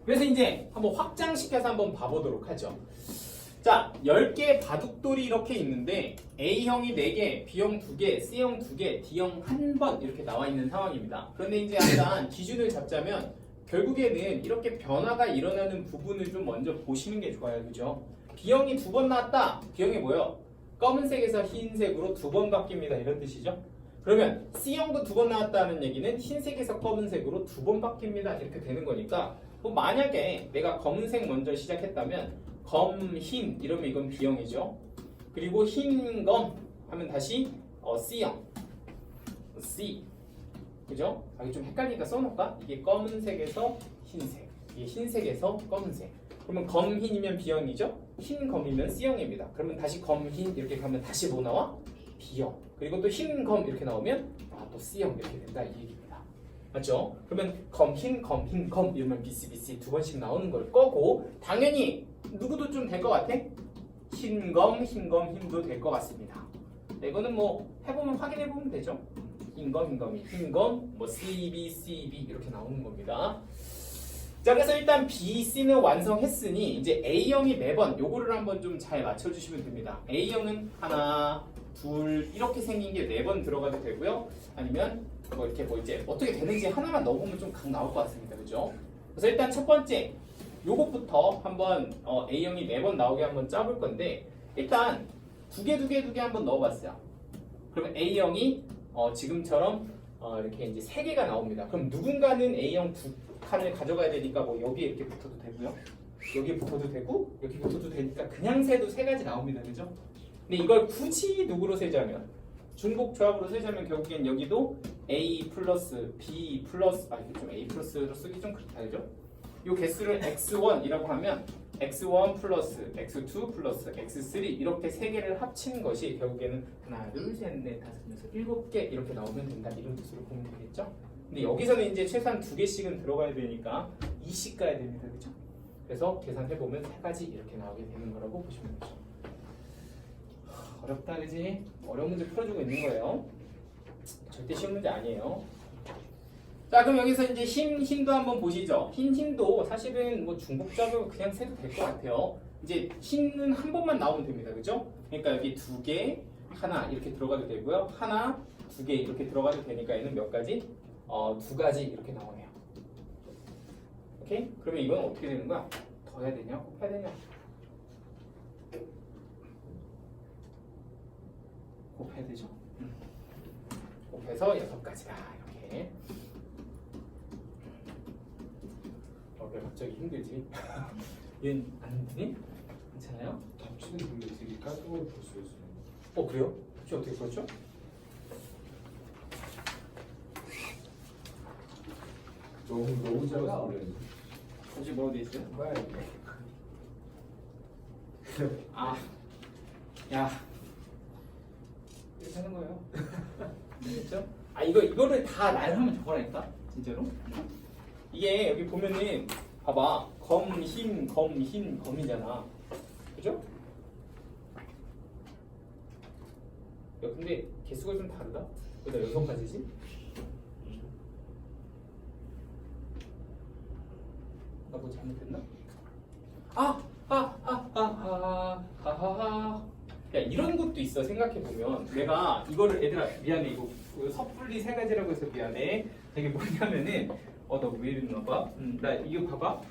Speaker 1: 그래서 이제 한번 확장시켜서 한번 봐보도록 하죠. 자, 10개의 바둑돌이 이렇게 있는데 A형이 4개, B형 2개, C형 2개, D형 1번 이렇게 나와 있는 상황입니다. 그런데 이제 약간 기준을 잡자면 결국에는 이렇게 변화가 일어나는 부분을 좀 먼저 보시는 게 좋아요. 그죠? B형이 2번 나왔다. B형이 뭐예요? 검은색에서 흰색으로 2번 바뀝니다. 이런 뜻이죠. 그러면 C형도 2번 나왔다는 얘기는 흰색에서 검은색으로 2번 바뀝니다. 이렇게 되는 거니까 뭐 만약에 내가 검은색 먼저 시작했다면 검, 흰 이러면 이건 B형이죠. 그리고 흰, 검 하면 다시 C형. C. 그죠? 아, 이게 좀 헷갈리니까 써놓을까? 이게 검은색에서 흰색. 이게 흰색에서 검은색. 그러면 검, 흰이면 B형이죠? 흰, 검이면 C형입니다. 그러면 다시 검, 흰 이렇게 가면 다시 뭐 나와? B형. 그리고 또 흰, 검 이렇게 나오면 또 C형 이렇게 된다 이 얘기입니다. 맞죠? 그러면 검, 흰, 검 이러면 BC 2번씩 나오는 걸 거고 당연히 누구도 좀 될 것 같아? 흰, 검, 흰도 될 것 같습니다. 이거는 뭐 해보면 확인해보면 되죠? 흰, 검이 뭐 CB 이렇게 나오는 겁니다. 자, 그래서 일단 B, C는 완성했으니 이제 A형이 매번 요거를 한번 좀 잘 맞춰주시면 됩니다. A형은 하나, 둘 이렇게 생긴 게 4번 들어가도 되고요. 아니면 뭐 이렇게 뭐 이제 어떻게 되는지 하나만 넣어보면 좀 각 나올 것 같습니다. 그죠? 그래서 일단 첫 번째 요것부터 한번 A형이 4번 나오게 한번 짜볼 건데 일단 두 개 한번 넣어봤어요. 그러면 A형이 지금처럼 이렇게 이제 3개가 나옵니다. 그럼 누군가는 A형 2칸을 가져가야 되니까 뭐 여기에 이렇게 붙어도 되고요. 여기에 붙어도 되고 여기 붙어도 되니까 그냥 세도 3가지 나옵니다. 그죠? 근데 이걸 굳이 누구로 세자면 중복 조합으로 세자면 결국엔 여기도 A 플러스 B 플러스 이게 좀 A 플러스로 쓰기 좀 그렇다 그죠? 이 개수를 x1이라고 하면 x1 플러스 x2 플러스 x3 이렇게 3개를 합친 것이 결국에는 하나, 둘, 셋, 넷, 다섯, 여섯, 7개 이렇게 나오면 된다 이런 뜻으로 보면 되겠죠? 근데 여기서는 이제 최소한 2개씩은 들어가야 되니까 2씩 가야 됩니다. 그죠? 그래서 계산해보면 3가지 이렇게 나오게 되는 거라고 보시면 되죠. 어렵다 그지? 어려운 문제 풀어주고 있는 거예요. 절대 쉬운 문제 아니에요. 자, 그럼 여기서 이제 흰도 한번 보시죠. 흰도 사실은 뭐 중복조합으로 그냥 세도 될 것 같아요. 이제 흰은 한 번만 나오면 됩니다. 그죠? 그러니까 여기 2개, 하나 이렇게 들어가도 되고요. 하나, 2개 이렇게 들어가도 되니까 얘는 몇 가지? 2가지 이렇게 나오네요. 오케이? 그러면 이건 어떻게 되는 거야? 더 해야 되냐? 곱해야 되냐? 곱해야 되죠? 곱해서 6가지다 이렇게. 왜 갑자기 힘들지? 얘는 안 힘드니? 괜찮아요?
Speaker 2: 답지는 근데 되게 깔끔하게 풀었어요.
Speaker 1: 그래요? 답지 어떻게 풀었죠?
Speaker 2: 너무 잘해서 그래.
Speaker 1: 답지 뭐라고 돼 있어요?
Speaker 4: 뭐야 이게?
Speaker 1: 야 이렇게 하는 거예요. 알겠죠? 이거를 다 나열하면 저거라니까 진짜로. 이게 여기 보면은 봐봐 검, 흰, 검이잖아. 그죠? 야 근데 개수가 좀 다르다? 왜 6가지지? 나 뭐 잘못했나? 야 이런 것도 있어. 생각해보면 내가 이거를 얘들아 미안해 이거 섣불리 3가지라고 해서 미안해. 되게 뭐냐면은 나 왜 이러나 봐. 나 이거 봐봐.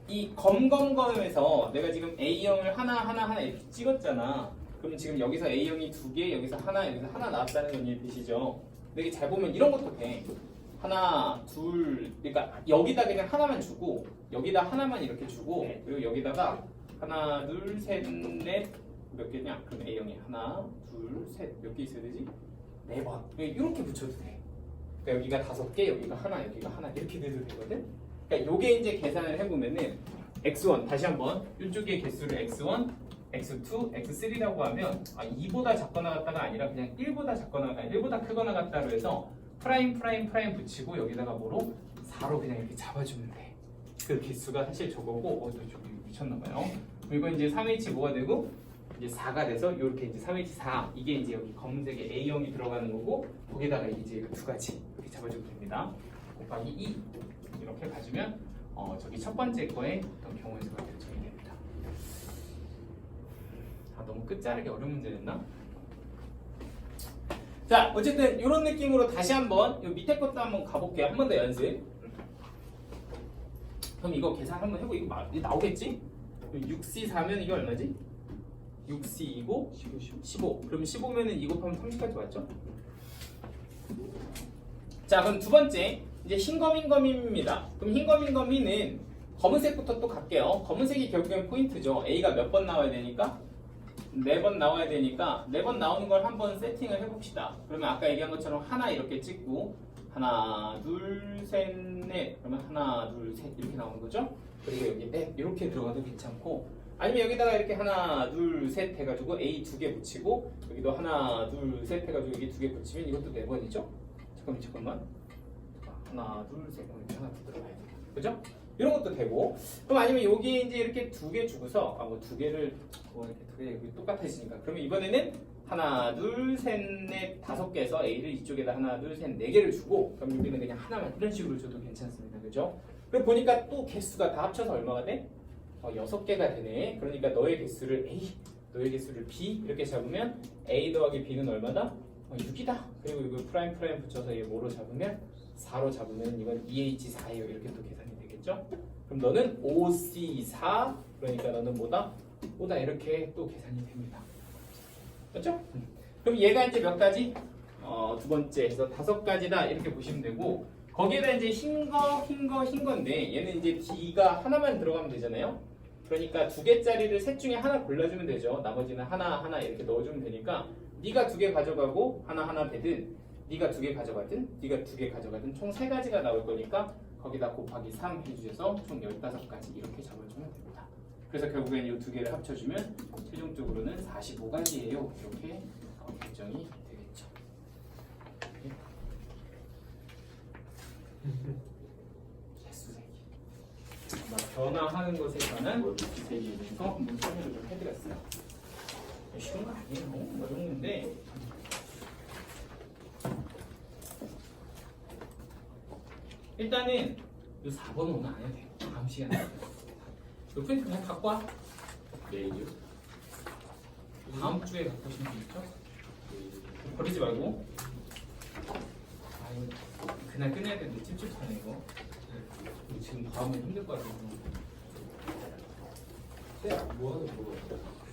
Speaker 1: 이 검에서 내가 지금 A형을 하나 이렇게 찍었잖아. 그럼 지금 여기서 A형이 2개, 여기서 하나 나왔다는 건 이해되시죠? 근데 이게 잘 보면 이런 것도 돼. 하나, 둘, 그러니까 여기다 그냥 하나만 주고 여기다 하나만 이렇게 주고 그리고 여기다가 하나, 둘, 셋, 넷 몇 개냐? 그럼 A형이 하나, 둘, 셋 몇 개 있어야 되지? 4번. 이렇게 붙여도 돼. 그러니까 여기가 5개, 여기가 하나, 여기가 하나 이렇게 돼도 되거든. 그러니까 요게 이제 계산을 해보면은 x1 다시 한번 이쪽의 개수를 x1, x2, x3라고 하면 2보다 작거나 같다가 아니라 그냥 1보다 작거나 같다, 1보다 크거나 같다로 해서 프라임 붙이고 여기다가 뭐로 4로 그냥 이렇게 잡아주면 돼. 그 개수가 사실 저거고 저기 미쳤나봐요. 그리고 이제 3H 뭐가 되고 이제 4가 돼서 이렇게 이제 3H 4 이게 이제 여기 검은색에 A형이 들어가는 거고 거기다가 이제 2가지 이렇게 잡아주면 됩니다. 곱하기 2 이렇게 가주면 저기 첫 번째 거에 어떤 경우의 수가 결정이 됩니다. 너무 끝자르게 어려운 문제 됐나? 자, 어쨌든 이런 느낌으로 다시 한번 이 밑에 것도 한번 가볼게요. 한 번 더 연습. 그럼 이거 계산 한번 해보고 이거 나오겠지? 6C4면 이게 얼마지? 6C2고 15. 그럼 15면은 2 곱하면 30까지 왔죠? 자, 그럼 두 번째 이제 흰검인검입니다. 그럼 흰검인검이는 검은색부터 또 갈게요. 검은색이 결국엔 포인트죠. A가 몇 번 나와야 되니까 4번 나와야 되니까 4번 나오는 걸 한번 세팅을 해봅시다. 그러면 아까 얘기한 것처럼 하나 이렇게 찍고 하나 둘셋넷 그러면 하나 둘 셋 이렇게 나오는 거죠. 그리고 여기 넷 이렇게 들어가도 괜찮고 아니면 여기다가 이렇게 하나 둘 셋 해가지고 A 2개 붙이고 여기도 하나 둘 셋 해가지고 여기 2개 붙이면 이것도 4번이죠. 잠깐만 하나 둘 셋 이렇게 하나 더 들어가야 돼요. 그죠? 이런 것도 되고 그럼 아니면 여기 이제 이렇게 2개 주고서 뭐 2개를 뭐 이렇게 2개 여기 똑같아지니까 그러면 이번에는 하나 둘셋넷 5개에서 A를 이쪽에다 하나 둘셋 4개를 주고 그럼 여기는 그냥 하나만 이런 식으로 줘도 괜찮습니다. 그죠? 그리고 보니까 또 개수가 다 합쳐서 얼마가 돼? 6개가 되네. 그러니까 너의 개수를 A 너의 개수를 B 이렇게 잡으면 A 더하기 B는 얼마다? 6이다. 그리고 이거 프라임 붙여서 얘 뭐로 잡으면 4로 잡으면 이건 2H4예요. 이렇게 또 계산이 되겠죠? 그럼 너는 OC4 그러니까 너는 뭐다? 이렇게 또 계산이 됩니다. 그렇죠? 그럼 얘가 이제 몇 가지? 두 번째 해서 5가지다 이렇게 보시면 되고 거기에다 이제 흰 건데 얘는 이제 D가 하나만 들어가면 되잖아요. 그러니까 2개짜리를 셋 중에 하나 골라주면 되죠. 나머지는 하나 이렇게 넣어주면 되니까 네가 2개 가져가고 하나 배든 네가 2개 가져가든 네가 2개 가져가든 총 3가지가 나올 거니까 거기다 곱하기 3 해주셔서 총 15가지 이렇게 잡아주면 됩니다. 그래서 결국엔 이 2개를 합쳐주면 최종적으로는 45가지예요. 이렇게 결정이 되겠죠. 개수세기. 변화하는 것에 관한 세기에 대해서 한번 설명을 좀 해드렸어요. 쉬운 거 아니에요. 어려운데 일단은 이 4번 오늘 안 해도 돼요. 다음 시간에. 이 프린트 그냥 갖고 와.
Speaker 2: 내일이요?
Speaker 1: 다음 주에 갖고 오시면 되겠죠? 버리지 말고. 아 이거 그날 끝내야 되는데 찝찝하네 이거. 이거 지금 다음에 힘들 것 같아서.
Speaker 2: 네, 뭐 하는 거예요?